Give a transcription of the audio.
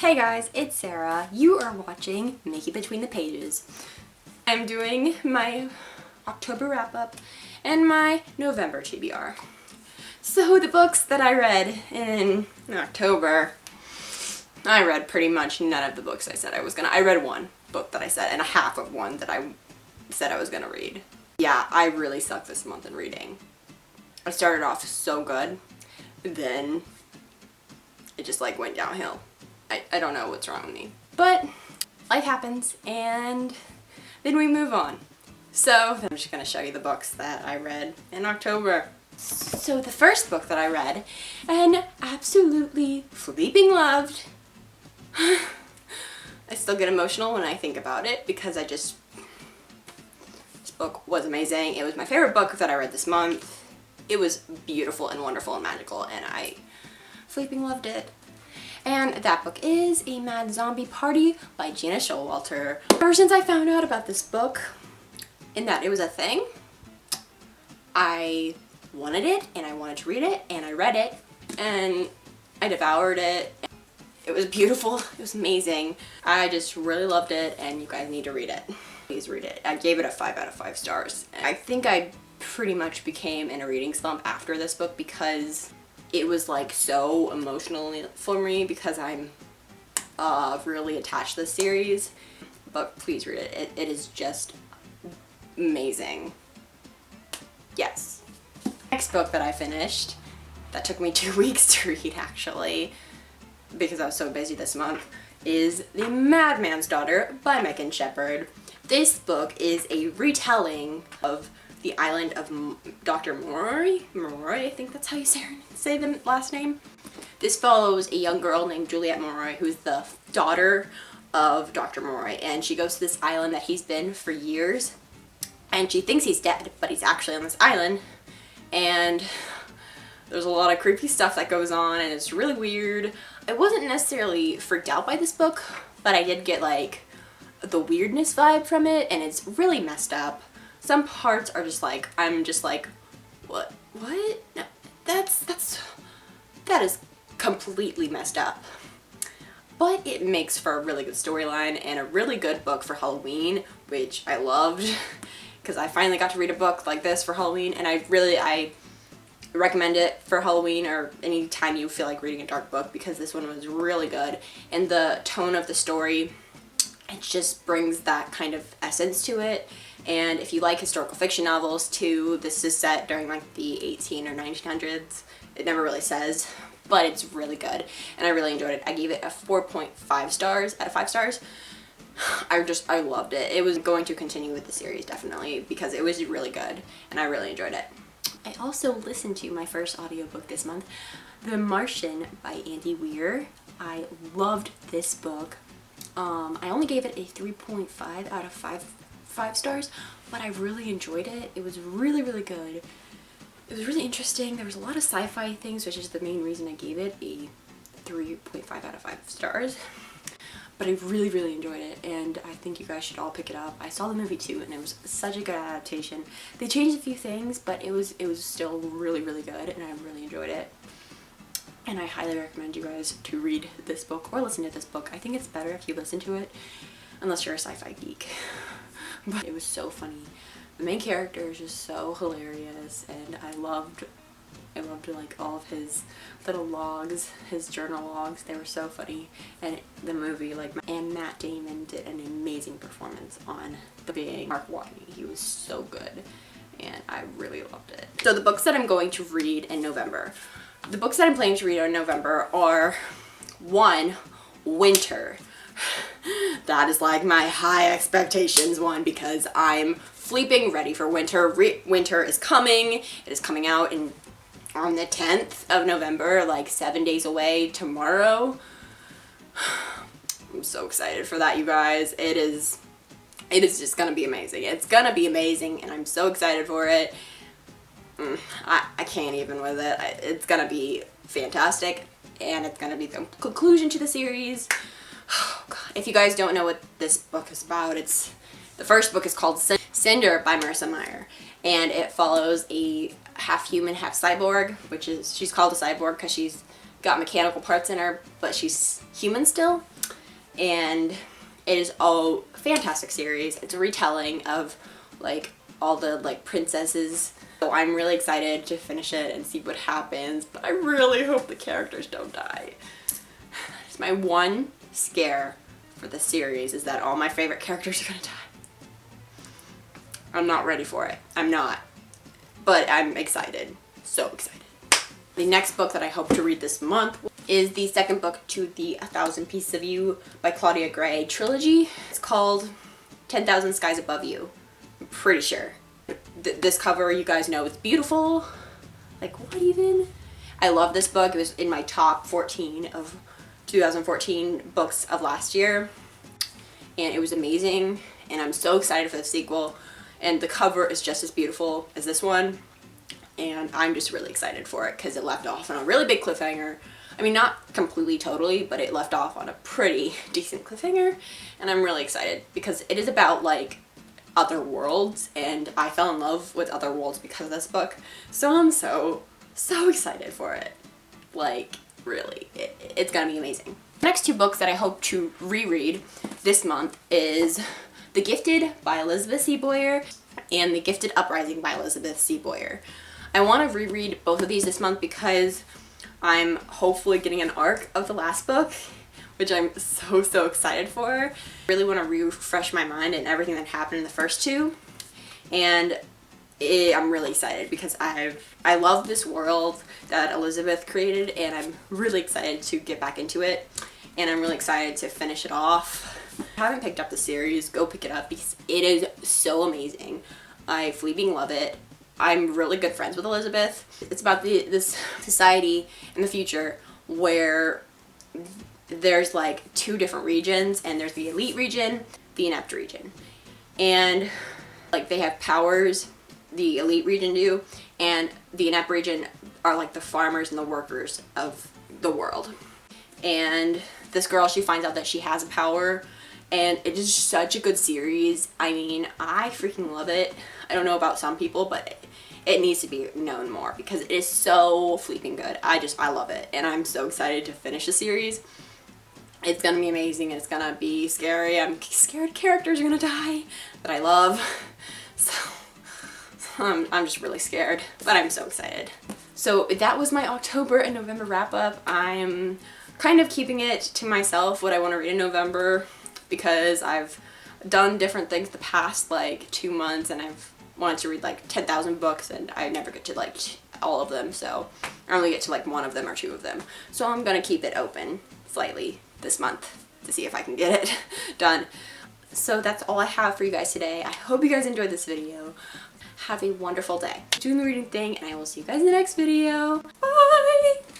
Hey guys, it's Sarah. You are watching Mickey Between the Pages. I'm doing my October wrap-up and my November TBR. So the books that I read in October, I read pretty much none of the books I said I was gonna. I read one book that I said and a half of one that I said I was gonna read. Yeah, I really suck this month in reading. I started off so good, then it just like went downhill. I don't know what's wrong with me. But life happens and then we move on. So I'm just gonna show you the books that I read in October. So the first book that I read and absolutely flipping loved. I still get emotional when I think about it because this book was amazing. It was my favorite book that I read this month. It was beautiful and wonderful and magical and I flipping loved it. And that book is A Mad Zombie Party by Gina Showalter. Ever since I found out about this book and that it was a thing, I wanted it and I wanted to read it and I read it and I devoured it. It was beautiful. It was amazing. I just really loved it and you guys need to read it. Please read it. I gave it a 5 out of 5 stars. I think I pretty much became in a reading slump after this book because it was like so emotional for me because I'm really attached to this series. But please read it. It is just amazing. Yes. Next book that I finished, that took me 2 weeks to read actually, because I was so busy this month, is The Madman's Daughter by Megan Shepherd. This book is a retelling of the island of Dr. Moray, I think that's how you say the last name. This follows a young girl named Juliet Moray, who's the daughter of Dr. Moray, and she goes to this island that he's been for years, and she thinks he's dead, but he's actually on this island, and there's a lot of creepy stuff that goes on, and it's really weird. I wasn't necessarily freaked out by this book, but I did get like the weirdness vibe from it, and it's really messed up. Some parts are just like, I'm just like, what? No, that is completely messed up. But it makes for a really good storyline and a really good book for Halloween, which I loved because I finally got to read a book like this for Halloween, and I recommend it for Halloween or any time you feel like reading a dark book because this one was really good, and the tone of the story, it just brings that kind of essence to it. And if you like historical fiction novels too, this is set during like the 18 or 1900s. It never really says, but it's really good and I really enjoyed it. I gave it a 4.5 stars out of 5 stars. I loved it. It was going to continue with the series definitely because it was really good and I really enjoyed it. I also listened to my first audiobook this month, The Martian by Andy Weir. I loved this book. I only gave it a 3.5 out of 5 stars, but I really enjoyed it. It was really, really good. It was really interesting. There was a lot of sci-fi things, which is the main reason I gave it a 3.5 out of 5 stars. But I really, really enjoyed it, and I think you guys should all pick it up. I saw the movie too, and it was such a good adaptation. They changed a few things, but it was still really, really good, and I really enjoyed it. And I highly recommend you guys to read this book or listen to this book. I think it's better if you listen to it, unless you're a sci-fi geek. But it was so funny. The main character is just so hilarious, and I loved like all of his little logs, his journal logs. They were so funny. And the movie, and Matt Damon did an amazing performance on being Mark Watney. He was so good, and I really loved it. So the books that I'm going to read in November. The books that I'm planning to read in November are 1, Winter. That is like my high expectations one because I'm flipping ready for winter. Winter is coming. It is coming out on the 10th of November, like 7 days away tomorrow. I'm so excited for that, you guys. It is just gonna be amazing. It's gonna be amazing and I'm so excited for it. I can't even with it. It's gonna be fantastic and it's gonna be the conclusion to the series. Oh God. If you guys don't know what this book is about, the first book is called Cinder by Marissa Meyer, and it follows a half human, half cyborg, she's called a cyborg because she's got mechanical parts in her, but she's human still. and it is a fantastic series. It's a retelling of like all the like princesses. So I'm really excited to finish it and see what happens, but I really hope the characters don't die. It's my one scare for the series, is that all my favorite characters are gonna die. I'm not ready for it. I'm not. But I'm excited. So excited. The next book that I hope to read this month is the second book to the 1,000 Pieces of You by Claudia Gray trilogy. It's called 10,000 Skies Above You. I'm pretty sure. This cover, you guys know, it's beautiful. Like, what even? I love this book. It was in my top 14 of 2014 books of last year. And it was amazing. And I'm so excited for the sequel. And the cover is just as beautiful as this one. And I'm just really excited for it because it left off on a really big cliffhanger. I mean, not completely totally, but it left off on a pretty decent cliffhanger. And I'm really excited because it is about like other worlds, and I fell in love with other worlds because of this book. So I'm so excited for it. Like, really, it's gonna be amazing. The next two books that I hope to reread this month is The Gifted by Elizabeth C. Boyer and The Gifted Uprising by Elizabeth C. Boyer. I want to reread both of these this month because I'm hopefully getting an arc of the last book, which I'm so excited for. I really want to refresh my mind and everything that happened in the first two. And I'm really excited because I love this world that Elizabeth created, and I'm really excited to get back into it. And I'm really excited to finish it off. If you haven't picked up the series, go pick it up because it is so amazing. I fleeting love it. I'm really good friends with Elizabeth. It's about this society in the future where there's like two different regions, and there's the elite region, the inept region. And like they have powers, the elite region do, and the inept region are like the farmers and the workers of the world. And this girl, she finds out that she has a power, and it is such a good series. I mean, I freaking love it. I don't know about some people, but it needs to be known more because it is so flipping good. I love it, and I'm so excited to finish the series. It's gonna be amazing, and it's gonna be scary. I'm scared characters are gonna die that I love. So I'm just really scared, but I'm so excited. So that was my October and November wrap up. I'm kind of keeping it to myself what I want to read in November because I've done different things the past like 2 months, and I've wanted to read like 10,000 books, and I never get to like all of them, so I only get to like 1 of them or 2 of them. So I'm gonna keep it open slightly this month to see if I can get it done. So that's all I have for you guys today. I hope you guys enjoyed this video. Have a wonderful day. Doing the reading thing, and I will see you guys in the next video. Bye!